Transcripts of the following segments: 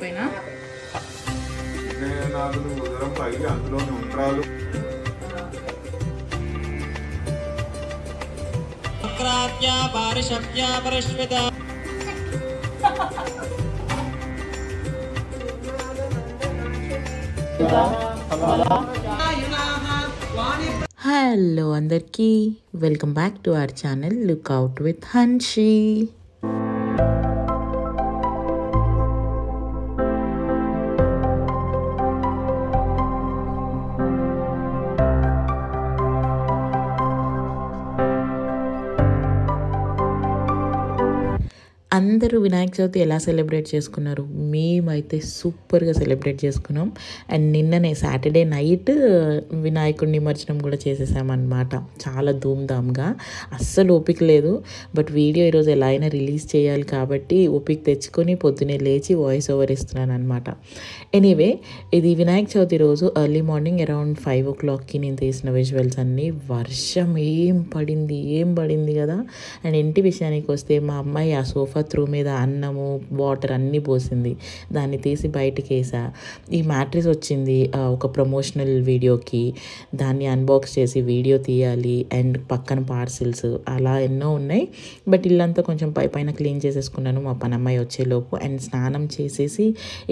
పైన హలో అందరికీ welcome back to our channel look out with Hanshi. అందరూ వినాయక చవితి ఎలా సెలబ్రేట్ చేసుకున్నారు? మేమైతే సూపర్గా సెలబ్రేట్ చేసుకున్నాం. అండ్ నిన్ననే సాటర్డే నైట్ వినాయకుడి నిమజ్జనం కూడా చేసేసామన్నమాట. చాలా ధూమ్ధామ్గా, అస్సలు ఓపిక లేదు. బట్ వీడియో ఈరోజు ఎలా అయినా రిలీజ్ చేయాలి కాబట్టి ఓపిక తెచ్చుకొని పొద్దునే లేచి వాయిస్ ఓవర్ ఇస్తున్నాను అనమాట. ఎనీవే, ఇది వినాయక చవితి రోజు ఎర్లీ మార్నింగ్ అరౌండ్ 5 o'clockకి నేను తీసిన విజువల్స్ అన్నీ. వర్షం ఏం పడింది కదా. అండ్ ఇంటి విషయానికి వస్తే మా అమ్మాయి ఆ సోఫా త్రూ మీద అన్నము వాటర్ అన్నీ పోసింది. దాన్ని తీసి బయటికి వేసా. ఈ మ్యాట్రిస్ వచ్చింది ఒక ప్రమోషనల్ వీడియోకి, దాన్ని అన్బాక్స్ చేసి వీడియో తీయాలి. అండ్ పక్కన పార్సిల్స్ అలా ఎన్నో ఉన్నాయి. బట్ ఇల్లంతా కొంచెం పైన క్లీన్ చేసేసుకున్నాను మా పనమ్మాయి వచ్చేలోపు. అండ్ స్నానం చేసేసి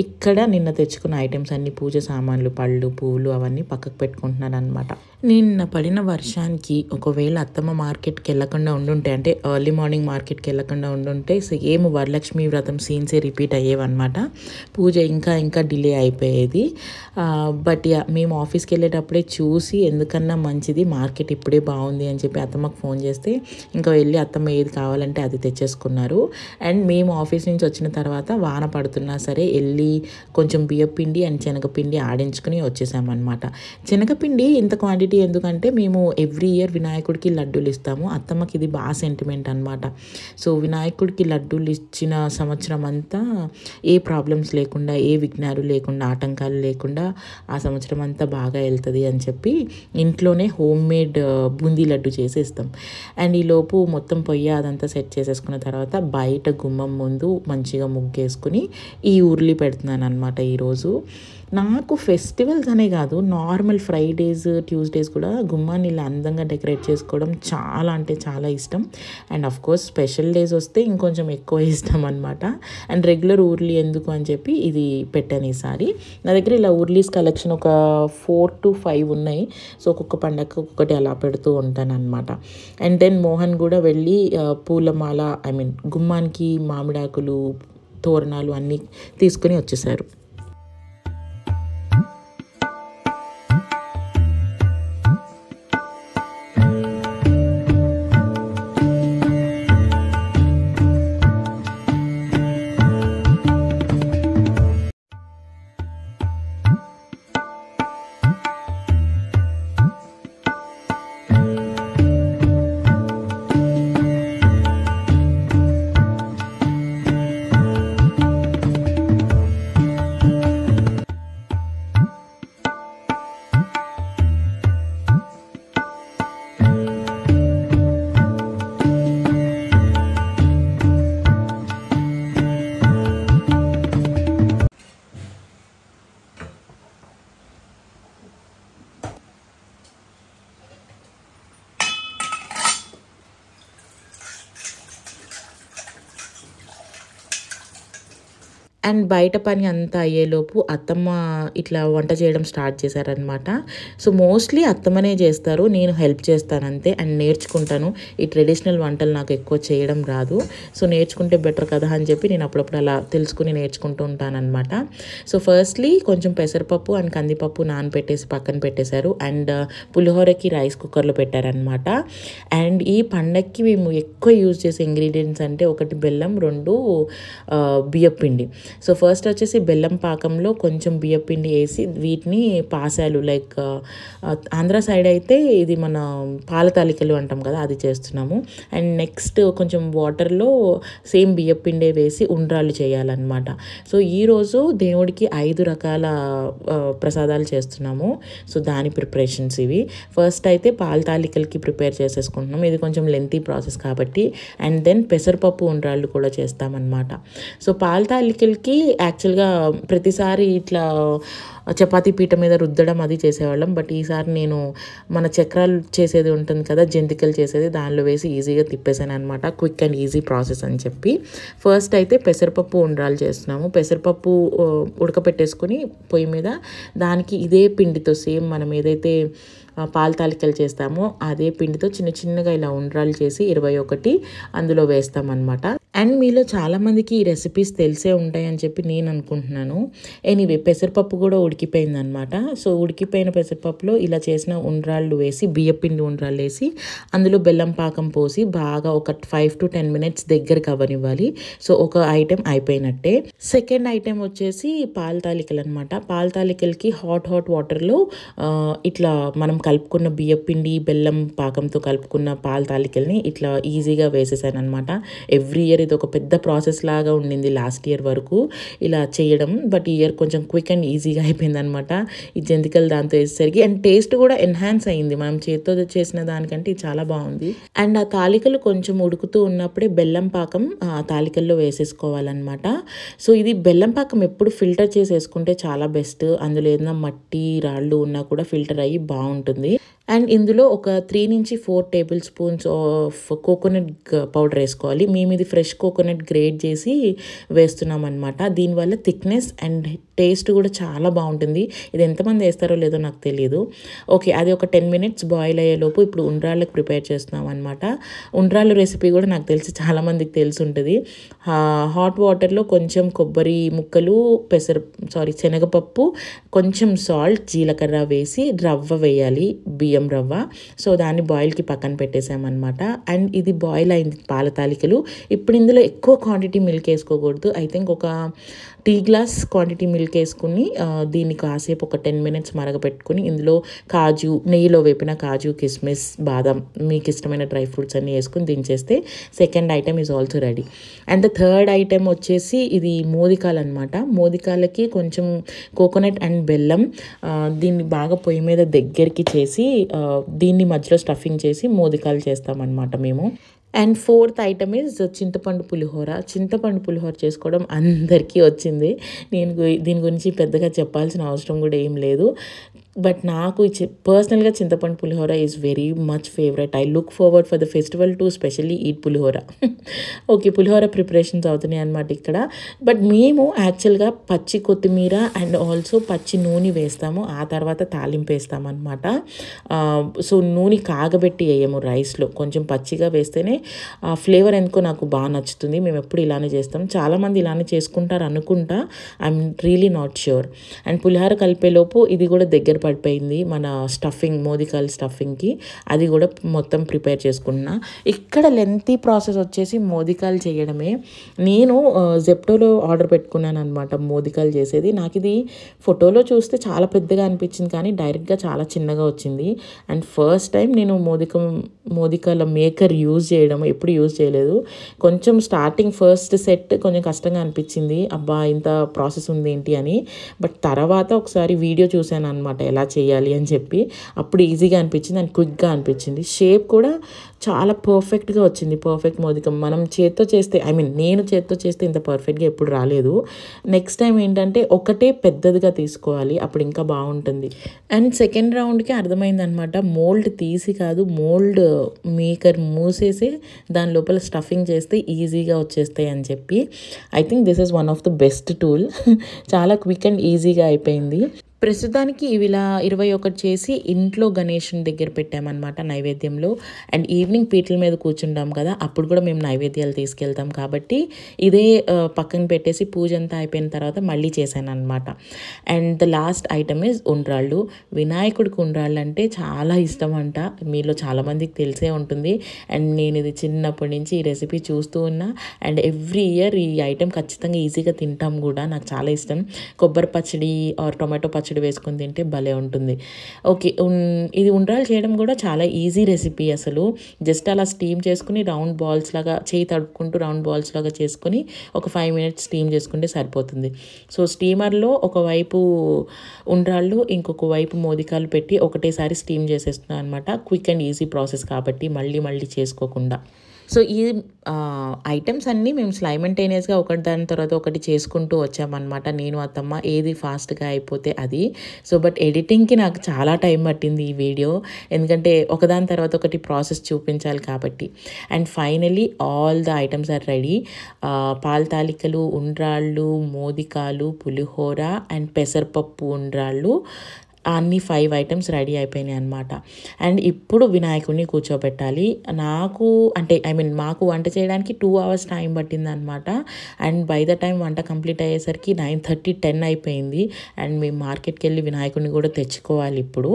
ఇక్కడ నిన్న తెచ్చుకున్న ఐటమ్స్ అన్ని, పూజ సామాన్లు, పళ్ళు, పువ్వులు అవన్నీ పక్కకు పెట్టుకుంటున్నాను అనమాట. నిన్న పడిన వర్షానికి ఒకవేళ అత్తమ్మ మార్కెట్కి వెళ్ళకుండా ఉండుంటే, అంటే ఎర్లీ మార్నింగ్ మార్కెట్కి వెళ్ళకుండా ఉండుంటే సేమ్ వరలక్ష్మి వ్రతం సీన్సే రిపీట్ అయ్యేవన్నమాట. పూజ ఇంకా డిలే అయిపోయేది. బట్ మేము ఆఫీస్కి వెళ్ళేటప్పుడే చూసి ఎందుకన్నా మంచిది మార్కెట్ ఇప్పుడే బాగుంది అని చెప్పి అత్తమ్మకు ఫోన్ చేస్తే ఇంకా వెళ్ళి అత్తమ్మ ఏది కావాలంటే అది తెచ్చేసుకున్నారు. అండ్ మేము ఆఫీస్ నుంచి వచ్చిన తర్వాత వాన పడుతున్నా సరే వెళ్ళి కొంచెం బియ్యపిండి అండ్ శనగపిండి ఆడించుకుని వచ్చేసామన్నమాట. శనగపిండి ఇంత క్వాంటిటీ ఎందుకంటే మేము ఎవ్రీ ఇయర్ వినాయకుడికి లడ్డూలు ఇస్తాము. అత్తమ్మకి ఇది బాగా సెంటిమెంట్ అనమాట. సో వినాయకుడికి లడ్డూలు ఇచ్చిన సంవత్సరం అంతా ఏ ప్రాబ్లమ్స్ లేకుండా, ఏ విఘ్నాలు లేకుండా, ఆటంకాలు లేకుండా ఆ సంవత్సరం అంతా బాగా వెళ్తుంది అని చెప్పి ఇంట్లోనే హోమ్ మేడ్ బూందీ లడ్డు చేసేస్తాం. అండ్ ఈలోపు మొత్తం పొయ్యి అదంతా సెట్ చేసేసుకున్న తర్వాత బయట గుమ్మం ముందు మంచిగా ముగ్గేసుకుని ఈ ఉర్లి పెడుతున్నాను అనమాట. ఈరోజు నాకు ఫెస్టివల్స్ అనే కాదు, నార్మల్ ఫ్రైడేస్, ట్యూస్డేస్ కూడా గుమ్మాన్ని ఇలా అందంగా డెకరేట్ చేసుకోవడం చాలా అంటే చాలా ఇష్టం. And of course special days వస్తే ఇంకొంచెం ఎక్కువ ఇష్టం అనమాట. అండ్ రెగ్యులర్ ఊర్లీ ఎందుకు అని చెప్పి ఇది పెట్టాను ఈసారి. నా దగ్గర ఇలా ఊర్లీస్ కలెక్షన్ ఒక 4 to 5 ఉన్నాయి. సో ఒక్కొక్క పండగ ఒక్కొక్కటి అలా పెడుతూ ఉంటాను అనమాట. అండ్ దెన్ మోహన్ కూడా వెళ్ళి పూలమాల గుమ్మానికి మామిడాకులు, తోరణాలు అన్నీ తీసుకుని వచ్చేసారు. అండ్ బయట పని అంతా అయ్యేలోపు అత్తమ్మ ఇట్లా వంట చేయడం స్టార్ట్ చేశారనమాట. సో మోస్ట్లీ అత్తమ్మనే చేస్తారు, నేను హెల్ప్ చేస్తాను అంతే. అండ్ నేర్చుకుంటాను. ఈ ట్రెడిషనల్ వంటలు నాకు ఎక్కువ చేయడం రాదు. సో నేర్చుకుంటే బెటర్ కదా అని చెప్పి నేను అప్పుడప్పుడు అలా తెలుసుకుని నేర్చుకుంటూ ఉంటానన్నమాట. సో ఫస్ట్లీ కొంచెం పెసరపప్పు అండ్ కందిపప్పు నానపెట్టేసి పక్కన పెట్టేశారు. అండ్ పులిహోరకి రైస్ కుక్కర్లో పెట్టారనమాట. అండ్ ఈ పండక్కి మేము ఎక్కువ యూజ్ చేసే ఇంగ్రీడియంట్స్ అంటే ఒకటి బెల్లం, 2 బియ్యపిండి. సో ఫస్ట్ వచ్చేసి బెల్లం పాకంలో కొంచెం బియ్యపిండి వేసి వీటిని పాసాలు, లైక్ ఆంధ్ర సైడ్ అయితే ఇది మన పాల తాలికలు అంటాం కదా, అది చేస్తున్నాము. అండ్ నెక్స్ట్ కొంచెం వాటర్లో సేమ్ బియ్యపిండే వేసి ఉండ్రాళ్ళు చేయాలన్నమాట. సో ఈరోజు దేవుడికి 5 రకాల ప్రసాదాలు చేస్తున్నాము. సో దాని ప్రిపరేషన్స్ ఇవి. ఫస్ట్ అయితే పాల తాలికలకి ప్రిపేర్ చేసేసుకుంటున్నాం. ఇది కొంచెం లెంతీ ప్రాసెస్ కాబట్టి. అండ్ దెన్ పెసరపప్పు ఉండ్రాళ్ళు కూడా చేస్తామన్నమాట. సో పాల తాలికలకి ఇదివరకు యాక్చువల్గా ప్రతిసారి ఇట్లా చపాతీ పీట మీద రుద్దడం అది చేసేవాళ్ళం. బట్ ఈసారి నేను మన చక్రాలు చేసేది ఉంటుంది కదా, జంతికలు చేసేది, దానిలో వేసి ఈజీగా తిప్పేసాను అనమాట. క్విక్ అండ్ ఈజీ ప్రాసెస్ అని చెప్పి ఫస్ట్ అయితే పెసరపప్పు ఉండ్రాలు చేస్తున్నాము. పెసరపప్పు ఉడకపెట్టేసుకొని పొయ్యి మీద దానికి ఇదే పిండితో సేమ్ మనం ఏదైతే పాల తాలికలు చేస్తామో అదే పిండితో చిన్న చిన్నగా ఇలా ఉండ్రాలు చేసి 21 అందులో వేస్తామన్నమాట. అండ్ మీలో చాలామందికి ఈ రెసిపీస్ తెలిసే ఉంటాయని చెప్పి నేను అనుకుంటున్నాను. ఎనీవే పెసరపప్పు కూడా ఉడికిపోయిందనమాట. సో ఉడికిపోయిన పెసరపప్పులో ఇలా చేసిన ఉండ్రాళ్ళు వేసి బియ్యపిండి ఉండ్రాళ్ళు వేసి అందులో బెల్లం పాకం పోసి బాగా ఒక 5 to 10 minutes దగ్గరికి అవ్వనివ్వాలి. సో ఒక ఐటెం అయిపోయినట్టే. సెకండ్ ఐటెం వచ్చేసి పాల తాలికలు అనమాట. పాల తాలికలకి హాట్ వాటర్లో ఇట్లా మనం కలుపుకున్న బియ్యపిండి బెల్లం పాకంతో కలుపుకున్న పాల తాలికల్ని ఇట్లా ఈజీగా వేసేసాను అనమాట. ఎవ్రీ ఇయర్ ఇది ఒక పెద్ద ప్రాసెస్ లాగా ఉండింది లాస్ట్ ఇయర్ వరకు ఇలా చేయడం. బట్ ఈ ఇయర్ కొంచెం క్విక్ అండ్ ఈజీగా అయిపోయింది అనమాట ఈ జంతికలు దాంతో వేసేసరికి. అండ్ టేస్ట్ కూడా ఎన్హాన్స్ అయ్యింది. మనం చేతితో చేసిన దానికంటే ఇది చాలా బాగుంది. అండ్ ఆ తాలికలు కొంచెం ఉడుకుతూ ఉన్నప్పుడే బెల్లం పాకం తాలికల్లో వేసేసుకోవాలన్నమాట. సో ఇది బెల్లం పాకం ఎప్పుడు ఫిల్టర్ చేసి వేసుకుంటే చాలా బెస్ట్. అందులో ఏదైనా మట్టి రాళ్ళు ఉన్నా కూడా ఫిల్టర్ అయ్యి బాగుంటుంది. అండ్ ఇందులో ఒక 3 నుంచి 4 tablespoons ఆఫ్ కోకోనట్ పౌడర్ వేసుకోవాలి. మేము ఇది ఫ్రెష్ కోకోనట్ గ్రేట్ చేసి వేస్తున్నాం అనమాట. దీనివల్ల థిక్నెస్ అండ్ టేస్ట్ కూడా చాలా బాగుంటుంది. ఇది ఎంతమంది వేస్తారో లేదో నాకు తెలియదు. ఓకే, అది ఒక 10 minutes బాయిల్ అయ్యేలోపు ఇప్పుడు ఉండ్రాళ్ళకి ప్రిపేర్ చేస్తున్నాం అనమాట. ఉండ్రాళ్ళ రెసిపీ కూడా నాకు తెలిసి చాలామందికి తెలిసి ఉంటుంది. హాట్ వాటర్లో కొంచెం కొబ్బరి ముక్కలు శనగపప్పు, కొంచెం సాల్ట్, జీలకర్ర వేసి రవ్వ వేయాలి, బియ్యం రవ్వ. సో దాన్ని బాయిల్కి పక్కన పెట్టేసామన్నమాట. అండ్ ఇది బాయిల్ అయింది పాల తాలికలు. ఇప్పుడు ఇందులో ఎక్కువ క్వాంటిటీ మిల్క్ వేసుకోకూడదు. ఐ థింక్ ఒక టీ గ్లాస్ క్వాంటిటీ మిల్క్ వేసుకుని దీన్ని కాసేపు ఒక 10 minutes మరగపెట్టుకుని ఇందులో కాజు, నెయ్యిలో వేపిన కాజు, కిస్మిస్, బాదం, మీకు ఇష్టమైన డ్రై ఫ్రూట్స్ అన్నీ వేసుకుని దించేస్తే second item is also ready. And the third item వచ్చేసి ఇది మోదికాలు అనమాట. మోదికాలకి కొంచెం కోకోనట్ అండ్ బెల్లం దీన్ని బాగా పొయ్యి మీద దగ్గరికి చేసి దీన్ని మధ్యలో స్టఫింగ్ చేసి మోదికాలు చేస్తామన్నమాట మేము. అండ్ ఫోర్త్ ఐటమ్ ఈజ్ చింతపండు పులిహోర. చింతపండు పులిహోర చేసుకోవడం అందరికీ వచ్చింది. నేను దీని గురించి పెద్దగా చెప్పాల్సిన అవసరం కూడా ఏం లేదు. బట్ నాకు పర్సనల్గా చింతపండు pulihora is very much favourite. I look forward for the festival to specially eat pulihora. Okay, పులిహోర ప్రిపరేషన్స్ అవుతున్నాయి అన్నమాట ఇక్కడ. బట్ మేము యాక్చువల్గా పచ్చి కొత్తిమీర అండ్ ఆల్సో పచ్చి నూనె వేస్తాము, ఆ తర్వాత తాలింపు వేస్తాము అనమాట. సో నూనె కాగబెట్టి వేయము రైస్లో, కొంచెం పచ్చిగా వేస్తేనే ఆ ఫ్లేవర్ ఎందుకో నాకు బాగా నచ్చుతుంది. మేము ఎప్పుడు ఇలానే చేస్తాం. చాలామంది ఇలానే చేసుకుంటారు అనుకుంటా, I'm really not sure. And పులిహోర కలిపేలోపు ఇది కూడా దగ్గర పడిపోయింది మన స్టఫింగ్, మోదికాల స్టఫింగ్కి. అది కూడా మొత్తం ప్రిపేర్ చేసుకుంటున్నా. ఇక్కడ లెంతీ ప్రాసెస్ వచ్చేసి మోదికాలు చేయడమే. నేను జెప్టోలో ఆర్డర్ పెట్టుకున్నాను అనమాట మోదికాలు చేసేది. నాకు ఇది ఫోటోలో చూస్తే చాలా పెద్దగా అనిపించింది, కానీ డైరెక్ట్గా చాలా చిన్నగా వచ్చింది. అండ్ ఫస్ట్ టైం నేను మోదికాల మేకర్ యూజ్ చేయడం, ఎప్పుడు యూజ్ చేయలేదు. కొంచెం స్టార్టింగ్ ఫస్ట్ సెట్ కొంచెం కష్టంగా అనిపించింది, అబ్బా ఇంత ప్రాసెస్ ఉంది ఏంటి అని. బట్ తర్వాత ఒకసారి వీడియో చూశాను అనమాట ఎలా చేయాలి అని చెప్పి. అప్పుడు ఈజీగా అనిపించింది అండ్ క్విక్గా అనిపించింది. షేప్ కూడా చాలా పర్ఫెక్ట్గా వచ్చింది, పర్ఫెక్ట్ మోదికం. మనం చేత్తో చేస్తే, నేను చేత్తో చేస్తే ఇంత పర్ఫెక్ట్గా ఎప్పుడు రాలేదు. నెక్స్ట్ టైం ఏంటంటే ఒకటే పెద్దదిగా తీసుకోవాలి, అప్పుడు ఇంకా బాగుంటుంది. అండ్ సెకండ్ రౌండ్కి అర్థమైంది అనమాట, మోల్డ్ తీసి కాదు, మోల్డ్ మేకర్ మూసేసి దాని లోపల స్టఫింగ్ చేస్తే ఈజీగా వచ్చేస్తాయి అని చెప్పి. I think this is one of the best tool. చాలా క్విక్ అండ్ ఈజీగా అయిపోయింది. ప్రస్తుతానికి ఇవి ఇలా 21 చేసి ఇంట్లో గణేషుని దగ్గర పెట్టామన్నమాట నైవేద్యంలో. అండ్ ఈవినింగ్ పీటల మీద కూర్చుంటాం కదా, అప్పుడు కూడా మేము నైవేద్యాలు తీసుకెళ్తాం కాబట్టి ఇదే పక్కన పెట్టేసి పూజ అంతా అయిపోయిన తర్వాత మళ్ళీ చేశాను అనమాట. And the last item is ఉండ్రాళ్ళు. వినాయకుడికి ఉండ్రాళ్ళు అంటే చాలా ఇష్టం అంట, మీలో చాలామందికి తెలిసే ఉంటుంది. అండ్ నేను ఇది చిన్నప్పటి నుంచి ఈ రెసిపీ చూస్తూ ఉన్నా. అండ్ ఎవ్రీ ఇయర్ ఈ ఐటెం ఖచ్చితంగా ఈజీగా తింటాం కూడా, నాకు చాలా ఇష్టం. కొబ్బరి పచ్చడి ఆర్ టొమాటో పచ్చడి వేసుకొని తింటే భలే ఉంటుంది. ఓకే, ఇది ఉండ్రాలు చేయడం కూడా చాలా ఈజీ రెసిపీ అసలు. జస్ట్ అలా స్టీమ్ చేసుకుని రౌండ్ బాల్స్ లాగా చేయి తడుపుకుంటూ రౌండ్ బాల్స్ లాగా చేసుకొని ఒక 5 minutes స్టీమ్ చేసుకుంటే సరిపోతుంది. సో స్టీమర్లో ఒకవైపు ఉండ్రాళ్ళు, ఇంకొక వైపు మోదికాలు పెట్టి ఒకటేసారి స్టీమ్ చేసేస్తున్నాను అనమాట. క్విక్ అండ్ ఈజీ ప్రాసెస్ కాబట్టి మళ్ళీ చేసుకోకుండా. సో ఈ ఐటమ్స్ అన్నీ మేము సైమల్టేనియస్గా ఒకటి దాని తర్వాత ఒకటి చేసుకుంటూ వచ్చామన్నమాట. నేను అత్తమ్మ ఏది ఫాస్ట్గా అయిపోతే అది. సో బట్ ఎడిటింగ్కి నాకు చాలా టైం పట్టింది ఈ వీడియో, ఎందుకంటే ఒకదాని తర్వాత ఒకటి ప్రాసెస్ చూపించాలి కాబట్టి. And finally all the items are ready. పాల తాలికలు, ఉండ్రాళ్ళు, మోదికాలు, పులిహోర అండ్ పెసరపప్పు ఉండ్రాళ్ళు, అన్ని 5 ఐటమ్స్ రెడీ అయిపోయినాయి అనమాట. అండ్ ఇప్పుడు వినాయకుడిని కూర్చోబెట్టాలి. నాకు అంటే మాకు వంట చేయడానికి 2 hours టైం పట్టింది అనమాట. అండ్ బై ద టైం వంట కంప్లీట్ అయ్యేసరికి 9:30, 10 అయిపోయింది. అండ్ మేము మార్కెట్కి వెళ్ళి వినాయకుడిని కూడా తెచ్చుకోవాలి ఇప్పుడు.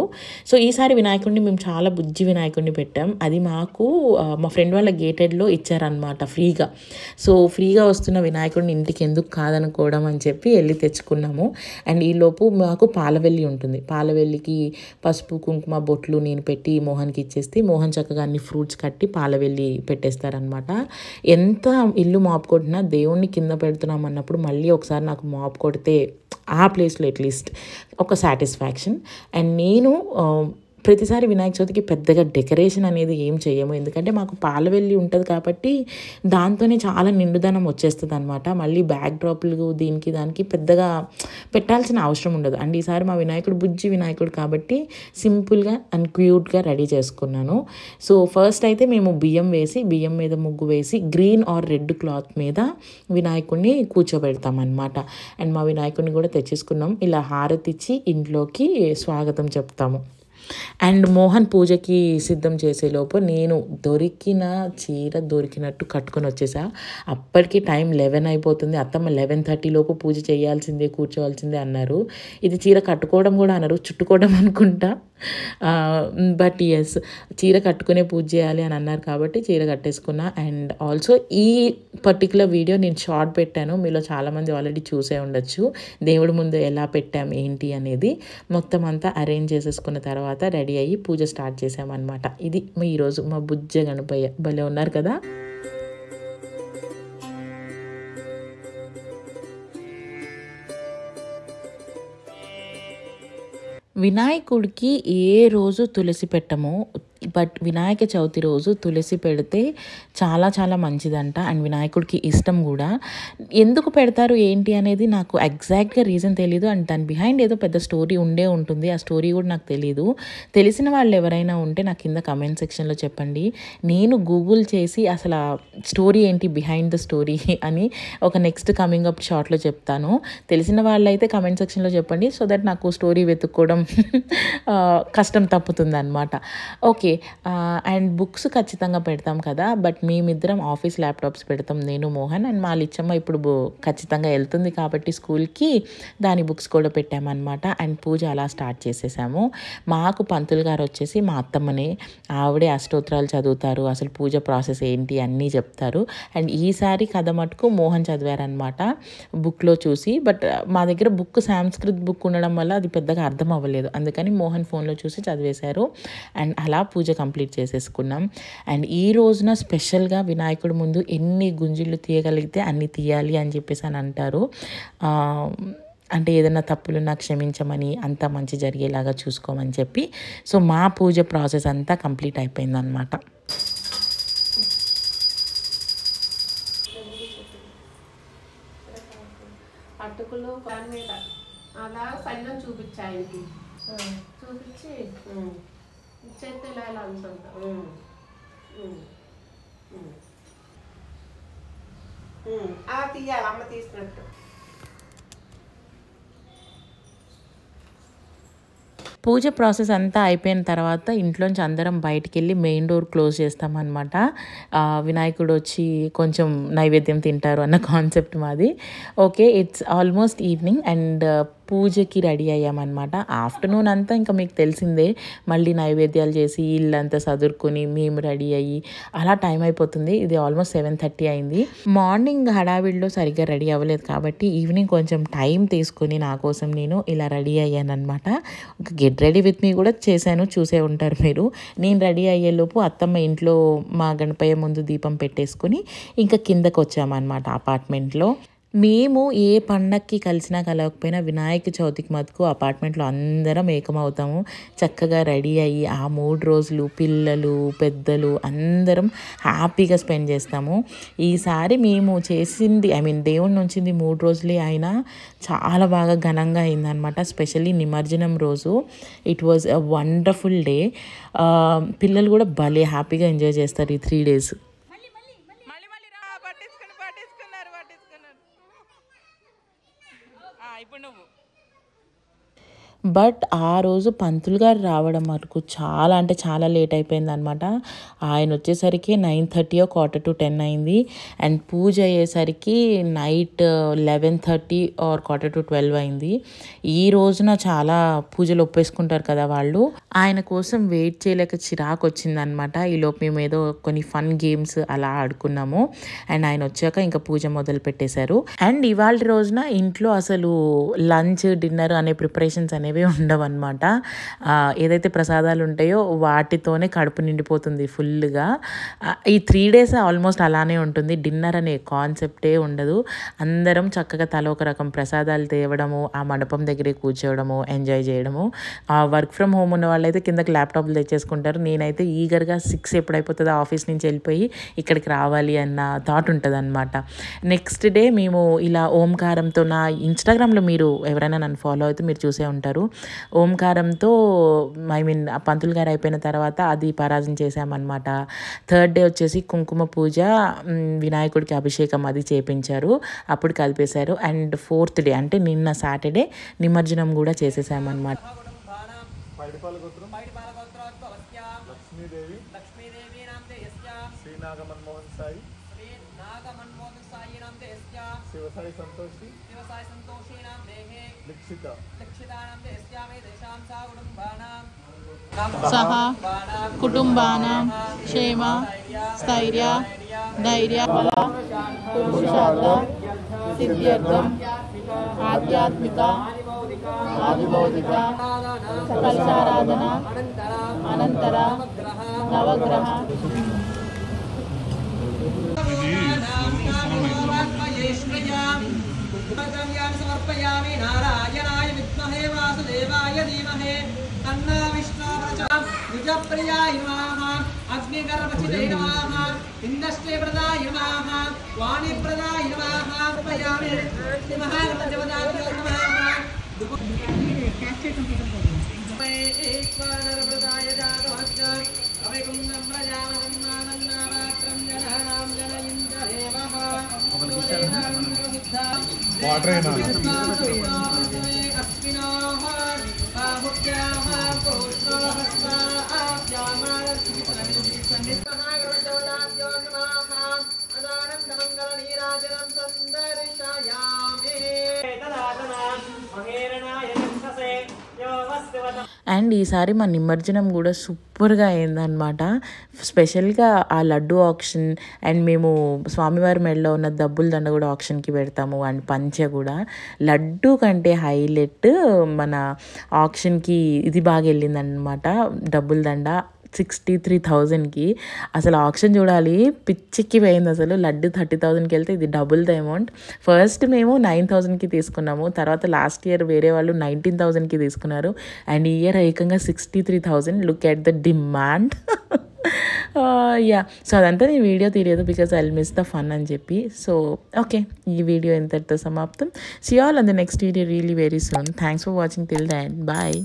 సో ఈసారి వినాయకుడిని మేము చాలా బుజ్జి వినాయకుడిని పెట్టాం. అది మాకు మా ఫ్రెండ్ వాళ్ళ గేటెడ్లో ఇచ్చారనమాట ఫ్రీగా. సో ఫ్రీగా వస్తున్న వినాయకుడిని ఇంటికి ఎందుకు కాదనుకోవడం అని చెప్పి వెళ్ళి తెచ్చుకున్నాము. అండ్ ఈలోపు మాకు పాలవెల్లి ఉంటుంది. పాలవెల్లికి పసుపు, కుంకుమ, బొట్లు నేను పెట్టి మోహన్కి ఇచ్చేస్తే మోహన్ చక్కగా అన్ని ఫ్రూట్స్ కట్టి పాలవెల్లి పెట్టేస్తారనమాట. ఎంత ఇల్లు మాప్ కొట్టినా దేవుణ్ణి కింద పెడుతున్నాం అన్నప్పుడు మళ్ళీ ఒకసారి నాకు మాప్ కొడితే ఆ ప్లేస్లో అట్లీస్ట్ ఒక సాటిస్ఫాక్షన్. అండ్ నేను ప్రతిసారి వినాయక చవితికి పెద్దగా డెకరేషన్ అనేది ఏం చేయము, ఎందుకంటే మాకు పాలవెల్లి ఉంటుంది కాబట్టి దాంతోనే చాలా నిండుదనం వచ్చేస్తుంది అనమాట. మళ్ళీ బ్యాక్ డ్రాప్లు దీనికి దానికి పెద్దగా పెట్టాల్సిన అవసరం ఉండదు. అండ్ ఈసారి మా వినాయకుడు బుజ్జి వినాయకుడు కాబట్టి సింపుల్గా అండ్ క్యూట్గా రెడీ చేసుకున్నాను. సో ఫస్ట్ అయితే మేము బియ్యం మీద ముగ్గు వేసి గ్రీన్ ఆర్ రెడ్ క్లాత్ మీద వినాయకుడిని కూర్చోబెడతామన్నమాట. అండ్ మా వినాయకుడిని కూడా తెచ్చేసుకున్నాం. ఇలా హారతిచ్చి ఇంట్లోకి స్వాగతం చెప్తాము. అండ్ మోహన్ పూజకి సిద్ధం చేసేలోపు నేను దొరికినట్టు కట్టుకొని వచ్చేసా. అప్పటికి టైం 11 అయిపోతుంది. అత్తమ్మ 11:30 లోపు పూజ చేయాల్సిందే, కూర్చోవాల్సిందే అన్నారు. ఇది చీర కట్టుకోవడం కూడా అన్నారు, చుట్టుకోవడం అనుకుంటా. బట్ ఎస్, చీర కట్టుకునే పూజ చేయాలి అని అన్నారు కాబట్టి చీర కట్టేసుకున్నా. అండ్ ఆల్సో ఈ పర్టికులర్ వీడియో నేను షార్ట్ పెట్టాను, మీలో చాలామంది ఆల్రెడీ చూసే ఉండొచ్చు. దేవుడి ముందు ఎలా పెట్టాం ఏంటి అనేది మొత్తం అంతా అరేంజ్ చేసేసుకున్న తర్వాత రెడీ అయ్యి పూజ స్టార్ట్ చేసామన్నమాట. ఇది ఈరోజు మా బుజ్జ గణపయ్య. భలే ఉన్నారు కదా. వినాయకుడికి ఏ రోజు తులసి పెట్టము, బట్ వినాయక చవితి రోజు తులసి పెడితే చాలా చాలా మంచిదంట. అండ్ వినాయకుడికి ఇష్టం కూడా. ఎందుకు పెడతారు ఏంటి అనేది నాకు ఎగ్జాక్ట్గా రీజన్ తెలీదు. అండ్ దాని బిహైండ్ ఏదో పెద్ద స్టోరీ ఉంటుంది. ఆ స్టోరీ కూడా నాకు తెలీదు. తెలిసిన వాళ్ళు ఎవరైనా ఉంటే నాకు కింద కమెంట్ సెక్షన్లో చెప్పండి. నేను గూగుల్ చేసి అసలు ఆ స్టోరీ ఏంటి, బిహైండ్ ద స్టోరీ అని ఒక నెక్స్ట్ కమింగ్ అప్ షార్ట్లో చెప్తాను. తెలిసిన వాళ్ళైతే కమెంట్ సెక్షన్లో చెప్పండి, సో దట్ నాకు స్టోరీ వెతుక్కోవడం కష్టం తప్పుతుంది అనమాట. ఓకే. అండ్ బుక్స్ ఖచ్చితంగా పెడతాం కదా, బట్ మేమిద్దరం ఆఫీస్ ల్యాప్టాప్స్ పెడతాం, నేను మోహన్. అండ్ మా లిచ్చమ్మ ఇప్పుడు ఖచ్చితంగా వెళ్తుంది కాబట్టి స్కూల్కి దాని బుక్స్ కూడా పెట్టామన్నమాట. అండ్ పూజ అలా స్టార్ట్ చేసేసాము. మాకు పంతులు గారు వచ్చేసి మా అత్తమ్మనే, ఆవిడే అష్టోత్తరాలు చదువుతారు, అసలు పూజ ప్రాసెస్ ఏంటి అన్నీ చెప్తారు. అండ్ ఈసారి కథ మటుకు మోహన్ చదివారనమాట బుక్లో చూసి. బట్ మా దగ్గర బుక్ సాంస్క్రిత్ బుక్ ఉండడం వల్ల అది పెద్దగా అర్థం అవ్వలేదు, అందుకని మోహన్ ఫోన్లో చూసి చదివేశారు. అండ్ అలా పూజ కంప్లీట్ చేసేసుకున్నాం. అండ్ ఈ రోజున స్పెషల్గా వినాయకుడి ముందు ఎన్ని గుంజిళ్ళు తీయగలిగితే అన్ని తీయాలి అని చెప్పేసి అని అంటారు. అంటే ఏదైనా తప్పులున్నా క్షమించమని, అంతా మంచి జరిగేలాగా చూసుకోమని చెప్పి. సో మా పూజ ప్రాసెస్ అంతా కంప్లీట్ అయిపోయిందనమాట. అటుకులు దాని మీద అలా సైన్యం చూపించాయి, చూపించి చేతి ఇలా ఇలా అంటుంటా తీయాలి, అమ్మ తీసినట్టు. పూజ ప్రాసెస్ అంతా అయిపోయిన తర్వాత ఇంట్లోంచి అందరం బయటికి వెళ్ళి మెయిన్ డోర్ క్లోజ్ చేస్తామన్నమాట. వినాయకుడు వచ్చి కొంచెం నైవేద్యం తింటారు అన్న కాన్సెప్ట్ మాది. Okay, it's almost evening and పూజకి రెడీ అయ్యామన్నమాట. ఆఫ్టర్నూన్ అంతా ఇంకా మీకు తెలిసిందే, మళ్ళీ నైవేద్యాలు చేసి ఇల్లంతా సదురుకొని మేము రెడీ అయ్యి అలా టైం అయిపోతుంది. ఇది ఆల్మోస్ట్ 7:30 అయింది. మార్నింగ్ హడావిడిలో సరిగ్గా రెడీ అవ్వలేదు కాబట్టి ఈవినింగ్ కొంచెం టైం తీసుకొని నా కోసం నేను ఇలా రెడీ అయ్యాను అనమాట. ఒక గెట్ రెడీ విత్ మీ కూడా చేశాను, చూసే ఉంటారు మీరు. నేను రెడీ అయ్యేలోపు అత్తమ్మ ఇంట్లో మా గణపయ్య ముందు దీపం పెట్టేసుకొని ఇంకా కిందకు వచ్చామన్నమాట అపార్ట్మెంట్లో. మేము ఏ పండక్కి కలిసినా కలవకపోయినా వినాయక చవితికి మటుకు అపార్ట్మెంట్లో అందరం ఏకమవుతాము. చక్కగా రెడీ అయ్యి ఆ 3 రోజులు పిల్లలు పెద్దలు అందరం హ్యాపీగా స్పెండ్ చేస్తాము. ఈసారి మేము చేసింది దేవుని నుంచింది 3 రోజులే అయినా చాలా బాగా ఘనంగా అయిందనమాట. స్పెషల్లీ నిమజ్జనం రోజు it was a wonderful day. పిల్లలు కూడా భలే హ్యాపీగా ఎంజాయ్ చేస్తారు ఈ 3 days. బట్ ఆ రోజు పంతులు గారు రావడం వరకు చాలా అంటే చాలా లేట్ అయిపోయిందనమాట. ఆయన వచ్చేసరికి 9:30 or 10 అయింది. అండ్ పూజ అయ్యేసరికి నైట్ 11:30 or 12 అయింది. ఈ రోజున చాలా పూజలు ఒప్పేసుకుంటారు కదా వాళ్ళు. ఆయన కోసం వెయిట్ చేయలేక చిరాకు వచ్చిందనమాట. ఈలోపు మేము ఏదో కొన్ని ఫన్ గేమ్స్ అలా ఆడుకున్నాము. అండ్ ఆయన వచ్చాక ఇంకా పూజ మొదలు పెట్టేశారు. అండ్ ఇవాళ రోజున ఇంట్లో అసలు లంచ్ డిన్నర్ అనే ప్రిపరేషన్స్ అనేవి ఉండవు అనమాట. ఏదైతే ప్రసాదాలు ఉంటాయో వాటితోనే కడుపు నిండిపోతుంది ఫుల్గా. ఈ 3 days ఆల్మోస్ట్ అలానే ఉంటుంది. డిన్నర్ అనే కాన్సెప్టే ఉండదు. అందరం చక్కగా తల ఒక రకం ప్రసాదాలు తేవడము, ఆ మండపం దగ్గరే కూర్చోవడము, ఎంజాయ్ చేయడము. వర్క్ ఫ్రమ్ హోమ్ ఉన్న వాళ్ళైతే కిందకి ల్యాప్టాప్లు తెచ్చేసుకుంటారు. నేనైతే ఈగర్గా 6 ఎప్పుడైపోతుందో ఆఫీస్ నుంచి వెళ్ళిపోయి ఇక్కడికి రావాలి అన్న థాట్ ఉంటుంది అనమాట. నెక్స్ట్ డే మేము ఇలా ఓంకారంతో, నా ఇన్స్టాగ్రామ్లో మీరు ఎవరైనా నన్ను ఫాలో అయితే మీరు చూసే ఉంటారు, ఓంకారంతో పంతులు గారు అయిపోయిన తర్వాత అది పరాజం చేసామన్నమాట. 3rd day వచ్చేసి కుంకుమ పూజ, వినాయకుడికి అభిషేకం అది చేపించారు, అప్పుడు కలిపేశారు. అండ్ 4th day అంటే నిన్న సాటర్డే నిమజ్జనం కూడా చేసేసామన్నమాట. సహ కుటుంబానాం క్షేమ స్థైర్య ధైర్య బల పురుషార్థ సిద్ధ్యర్థం ఆధ్యాత్మిక ఆదిభౌతిక కలశారాధన అనంతర నవగ్రహ సమర్పయామి. నారాయణాయ విద్మహే వాసుదేవాయ ధీమహే తన్నో విష్ణు ప్రచోదయాత్. నమః అగ్నిగర్భచితే నమః ఇంద్రశ్చే ప్రదాయ నమః వాణిప్రదాయ నమః. సమర్పయామి మహాగణపతిపదాయ నమః. ఈశ్వరప్రదాయ జాతవచ్చ అవికుందం ప్రజామన్మానన్నామాత్రం జననాం జనయింద్రదేవః. అండ్ ఈసారి మా నిమజ్జనం కూడా సూపర్గా అయిందనమాట. స్పెషల్గా ఆ లడ్డు ఆప్షన్ అండ్ మేము స్వామివారి మెడలో ఉన్న దబ్బుల దండ కూడా ఆప్షన్కి పెడతాము. అండ్ పంచ కూడా లడ్డు కంటే హైలైట్ మన ఆప్షన్కి ఇది బాగా వెళ్ళిందనమాట. డబ్బుల దండ 63,000కి. అసలు ఆప్షన్ చూడాలి, పిచ్చిక్కి పోయింది అసలు. లడ్డు 30,000కి వెళ్తే ఇది డబుల్ ద అమౌంట్. ఫస్ట్ మేము 9,000కి తీసుకున్నాము, తర్వాత లాస్ట్ ఇయర్ వేరే వాళ్ళు 19,000కి తీసుకున్నారు. అండ్ ఈ ఇయర్ ఏకంగా 63,000. Look at the demand. Yeah, so అదంతా నేను వీడియో తీయలేదు because I miss the fun అని చెప్పి. సో ఓకే, ఈ వీడియో ఇంతటితో సమాప్తం. See all on the next video really very soon. Thanks for watching till the end. Bye.